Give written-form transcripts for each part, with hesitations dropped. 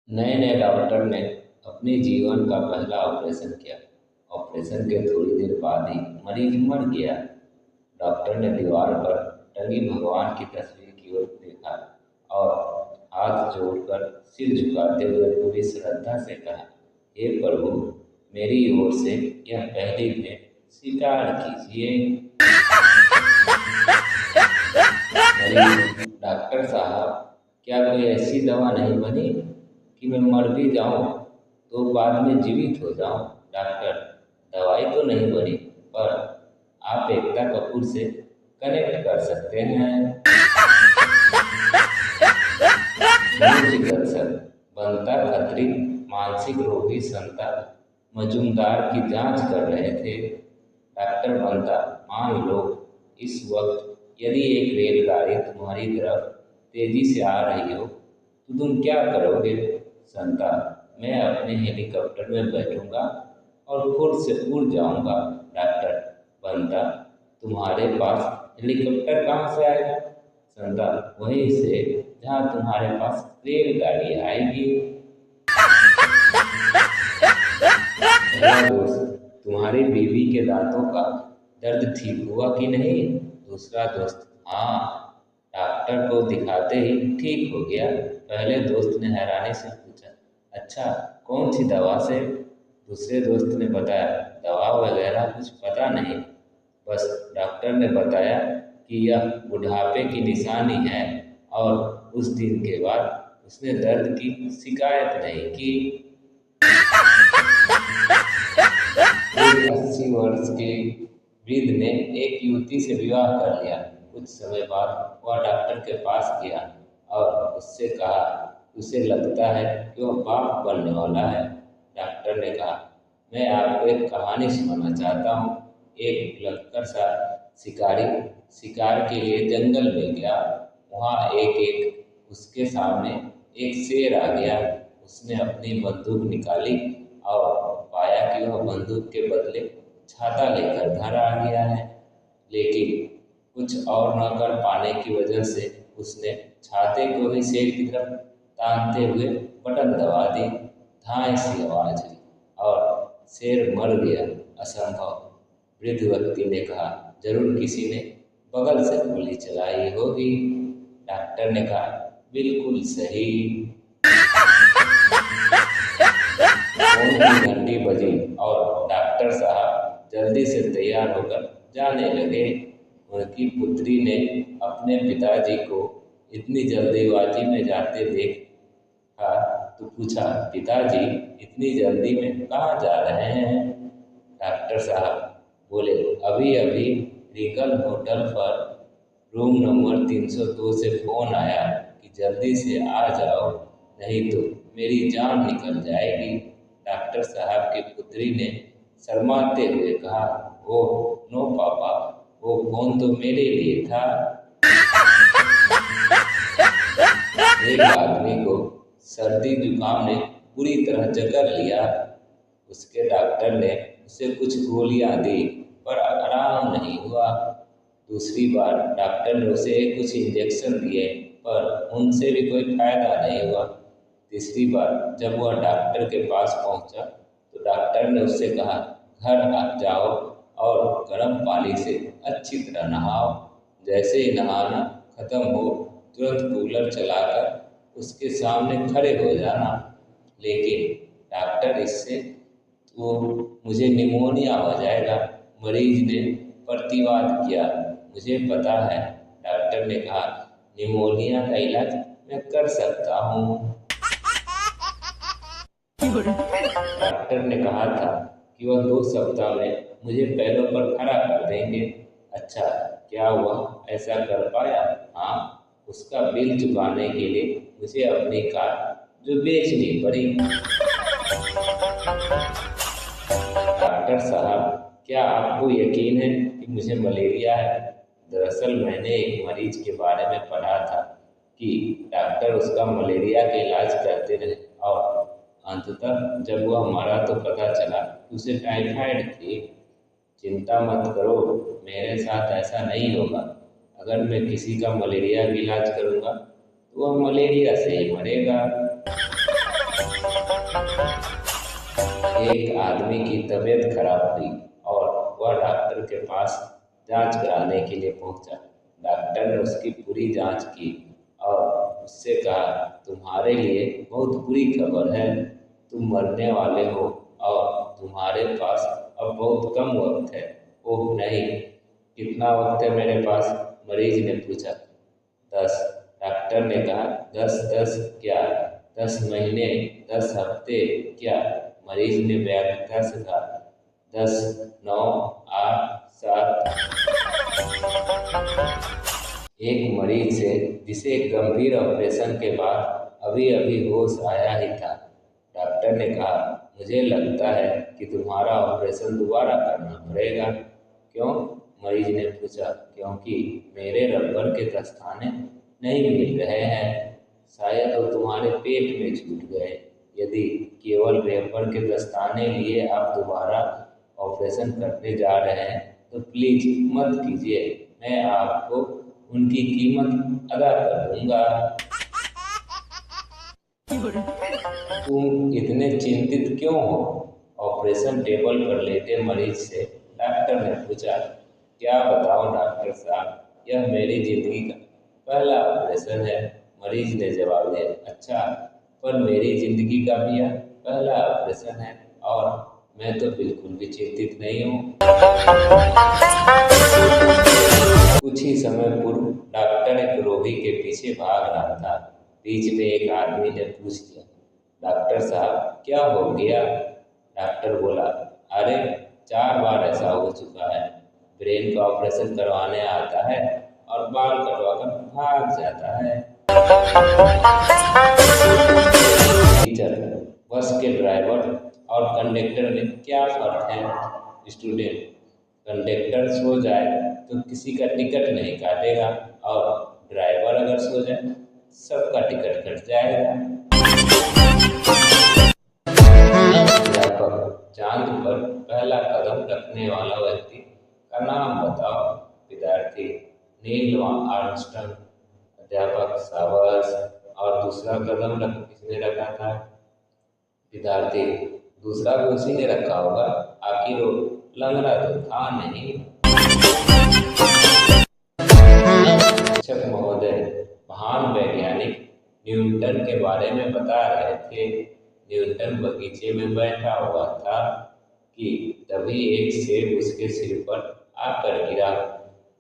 नए नए डॉक्टर ने अपने जीवन का पहला ऑपरेशन किया। ऑपरेशन के थोड़ी देर बाद ही मरीज मर गया। डॉक्टर ने दीवार पर टंगी भगवान की तस्वीर की ओर देखा और हाथ जोड़कर सिर झुकाते हुए पूरी श्रद्धा से कहा, हे प्रभु, मेरी ओर से यह पहली भेंट स्वीकार कीजिए। मरीज, डॉक्टर साहब, क्या कोई ऐसी दवा नहीं बनी कि मैं मर भी जाऊं तो बाद में जीवित हो जाऊं? डॉक्टर, दवाई तो नहीं बनी, पर आप एकता कपूर से कनेक्ट कर सकते हैं। मूल चिकित्सक, बनता खत्री मानसिक रोगी संता मजूमदार की जांच कर रहे थे। डॉक्टर बनता, मान लो इस वक्त यदि एक रेलगाड़ी तुम्हारी तरफ तेजी से आ रही हो तो तुम क्या करोगे? संता, मैं अपने हेलीकॉप्टर में बैठूंगा और खुद से उड़ जाऊंगा। डॉक्टर बनता, तुम्हारे पास हेलीकॉप्टर कहाँ से आएगा? संता, वहीं से जहाँ तुम्हारे पास रेलगाड़ी आएगी। पहला दोस्त, तुम्हारी बीवी के दांतों का दर्द ठीक हुआ कि नहीं? दूसरा दोस्त, हाँ, डॉक्टर को दिखाते ही ठीक हो गया। पहले दोस्त ने हैरानी से पूछा, अच्छा, कौन सी दवा से? दूसरे दोस्त ने बताया, दवा वगैरह कुछ पता नहीं, बस डॉक्टर ने बताया कि यह बुढ़ापे की निशानी है। और उस दिन के बाद उसने दर्द की शिकायत नहीं की। एक 80 वर्ष के वृद्ध ने एक युवती से विवाह कर लिया। कुछ समय बाद वह डॉक्टर के पास गया और उससे कहा, उसे लगता है कि वह बाप बनने वाला है। डॉक्टर ने कहा, मैं आपको एक कहानी सुनाना चाहता हूँ। एक लक्कर सा शिकारी शिकार के लिए जंगल में गया। वहाँ एक एक उसके सामने एक शेर आ गया। उसने अपनी बंदूक निकाली और पाया कि वह बंदूक के बदले छाता लेकर घर आ गया है। लेकिन कुछ और न कर पाने की वजह से उसने छाते को ही शेर की तरफ तानते हुए बटन दबा दी। धाय सी आवाज हुई और शेर मर गया। असंभव, वृद्ध व्यक्ति ने कहा, जरूर किसी ने बगल से गोली चलाई होगी। डॉक्टर ने कहा, बिल्कुल सही। फोन की घंटी बजी और डॉक्टर साहब जल्दी से तैयार होकर जाने लगे। उनकी पुत्री ने अपने पिताजी को इतनी जल्दीबाजी में जाते देखा तो पूछा, पिताजी, इतनी जल्दी में कहाँ जा रहे हैं? डॉक्टर साहब बोले, अभी अभी रीगल होटल पर रूम नंबर 302 से फोन आया कि जल्दी से आ जाओ, नहीं तो मेरी जान निकल जाएगी। डॉक्टर साहब की पुत्री ने शर्माते हुए कहा, ओह नो पापा, वो फोन तो मेरे लिए था। एक आदमी को सर्दी जुकाम ने पूरी तरह जकड़ लिया। उसके डॉक्टर ने उसे कुछ गोलियां दी, पर आराम नहीं हुआ। दूसरी बार डॉक्टर ने उसे कुछ इंजेक्शन दिए, पर उनसे भी कोई फायदा नहीं हुआ। तीसरी बार जब वह डॉक्टर के पास पहुंचा तो डॉक्टर ने उससे कहा, घर आ जाओ और गर्म पानी से अच्छी तरह नहाओ। जैसे ही नहाना खत्म हो तुरंत कूलर चलाकर उसके सामने खड़े हो जाना। लेकिन डॉक्टर, इससे तो मुझे निमोनिया हो जाएगा। मरीज ने प्रतिवाद किया, मुझे पता है। डॉक्टर ने कहा, निमोनिया का इलाज मैं कर सकता हूँ। डॉक्टर ने कहा था कि वह 2 सप्ताह में मुझे पैरों पर खड़ा कर देंगे। अच्छा, क्या वह ऐसा कर पाया? हाँ, उसका बिल चुकाने के लिए मुझे अपनी कार जो बेचनी पड़ी। डॉक्टर साहब, क्या आपको यकीन है कि मुझे मलेरिया है? दरअसल मैंने एक मरीज के बारे में पढ़ा था कि डॉक्टर उसका मलेरिया का इलाज करते रहे और अंततः जब वह मरा तो पता चला कि उसे टाइफाइड थी। चिंता मत करो, मेरे साथ ऐसा नहीं होगा। अगर मैं किसी का मलेरिया का इलाज करूँगा तो वह मलेरिया से ही मरेगा। एक आदमी की तबीयत खराब हुई और वह डॉक्टर के पास जांच कराने के लिए पहुंचा। डॉक्टर ने उसकी पूरी जांच की और उससे कहा, तुम्हारे लिए बहुत बुरी खबर है, तुम मरने वाले हो और तुम्हारे पास अब बहुत कम वक्त है। ओह नहीं, कितना वक्त है मेरे पास? मरीज ने पूछा। 10। डॉक्टर ने कहा। 10 10 क्या? 10 महीने, 10 हफ्ते क्या? मरीज ने व्याकुलता से कहा। 10 9 8 7। एक मरीज से जिसे गंभीर ऑपरेशन के बाद अभी अभी होश आया ही था। डॉक्टर ने कहा, मुझे लगता है कि तुम्हारा ऑपरेशन दोबारा करना पड़ेगा। क्यों? मरीज ने पूछा। क्योंकि मेरे रबर के दस्ताने नहीं मिल रहे हैं। शायद वो तुम्हारे पेट में छूट गए। यदि केवल रबर के दस्ताने लिए आप दोबारा ऑपरेशन करने जा रहे हैं तो प्लीज मत कीजिए, मैं आपको उनकी कीमत अदा कर दूंगा। तुम इतने चिंतित क्यों हो? ऑपरेशन टेबल पर लेटे मरीज से डॉक्टर ने पूछा। क्या बताओ डॉक्टर साहब, यह मेरी जिंदगी का पहला ऑपरेशन है। मरीज ने जवाब दिया। अच्छा, पर मेरी जिंदगी का भी यह पहला ऑपरेशन है और मैं तो बिल्कुल भी चिंतित नहीं हूँ। कुछ ही समय पूर्व डॉक्टर एक रोगी के पीछे भाग रहा था। बीच में एक आदमी ने पूछ लिया, डॉक्टर साहब क्या हो गया? डॉक्टर बोला, अरे 4 बार ऐसा हो चुका है। ब्रेन का ऑपरेशन करवाने आता है और बाल कटवाकर भाग जाता है। टीचर, बस के ड्राइवर और कंडक्टर में क्या फर्क है? स्टूडेंट, कंडक्टर सो जाए तो किसी का टिकट नहीं काटेगा और ड्राइवर अगर सो जाए सबका टिकट कट जाएगा। अध्यापक, चांद पर पहला कदम रखने वाला व्यक्ति का नाम बताओ। विद्यार्थी, नील आर्मस्ट्रांग। अध्यापक, शाबाश। और दूसरा कदम किसने रखा था? विद्यार्थी, दूसरा भी उसी ने रखा होगा, आखिर वो लंगड़ा तो था नहीं। शिक्षक महोदय, महान वैज्ञानिक न्यूटन के बारे में बता रहे थे। न्यूटन बगीचे में बैठा हुआ था कि तभी एक सेब उसके सिर पर आकर गिरा।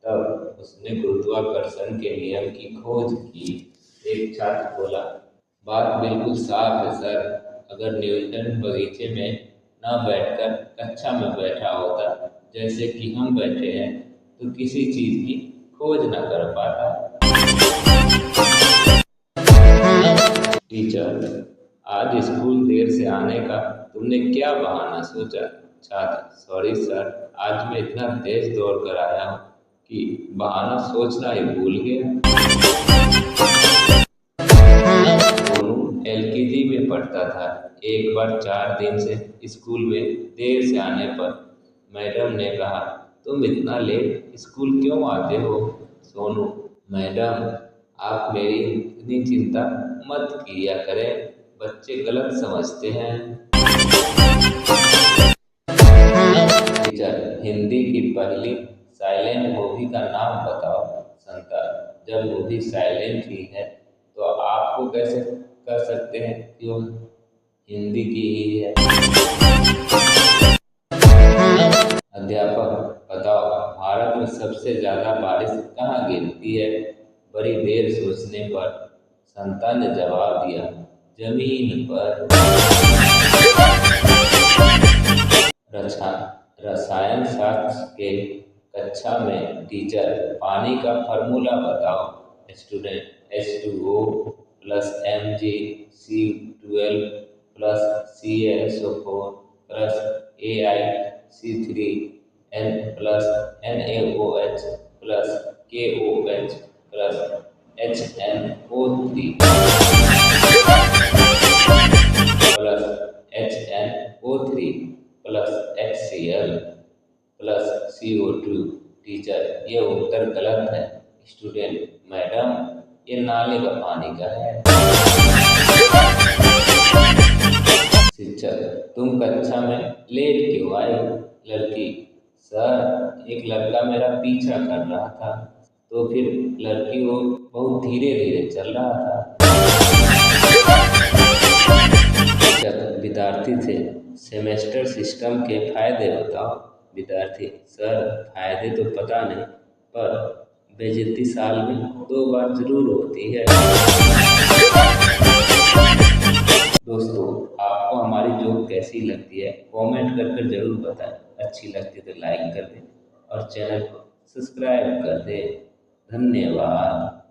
तब उसने गुरुत्वाकर्षण के नियम की खोज की। एक छात्र बोला, बात बिल्कुल साफ है सर, अगर न्यूटन बगीचे में न बैठकर कक्षा में बैठा होता जैसे कि हम बैठे हैं तो किसी चीज की खोज न कर पाता। टीचर, आज स्कूल देर से आने का तुमने क्या बहाना सोचा? छात्र, सॉरी सर, आज मैं इतना तेज दौड़ कर आया हूँ कि बहाना सोचना ही भूल गया। एलकेजी में पढ़ता था। एक बार 4 दिन से स्कूल में देर से आने पर मैडम ने कहा, तुम इतना लेट स्कूल क्यों आते हो? सोनू, मैडम आप मेरी इतनी चिंता मत किया करें, बच्चे गलत समझते हैं। टीचर, हिंदी की पहली साइलेंट मूवी का नाम बताओ। संता, जब मूवी साइलेंट ही है तो आपको कैसे कर सकते हैं कि वो हिंदी की ही है। अध्यापक, बताओ भारत में सबसे ज्यादा बारिश कहाँ गिरती है? बड़ी देर सोचने पर संता ने जवाब दिया, जमीन पर। रसायन शास्त्र के कक्षा में टीचर, पानी का फार्मूला बताओ। Student, H2O plus Mgc12 plus CaSO4 plus AiC3N plus NaOH plus KOH plus HNO3 plus HNO3 plus HCl plus CO2। Teacher, ये उत्तर गलत है। स्टूडेंट, मैडम ये नाले का पानी का है। शिक्षक, तुम कक्षा में लेट क्यों आई? लड़की, सर एक लड़का मेरा पीछा कर रहा था। तो फिर लड़की, वो बहुत धीरे धीरे चल रहा था। शिक्षक विद्यार्थी से, सेमेस्टर सिस्टम के फायदे बताओ। विद्यार्थी, सर फायदे तो पता नहीं, पर बेइज्जती साल में 2 बार जरूर होती है। दोस्तों, आपको हमारी जोक कैसी लगती है कमेंट कर जरूर बताएं। अच्छी लगती है तो लाइक कर दें और चैनल को सब्सक्राइब कर दें। धन्यवाद।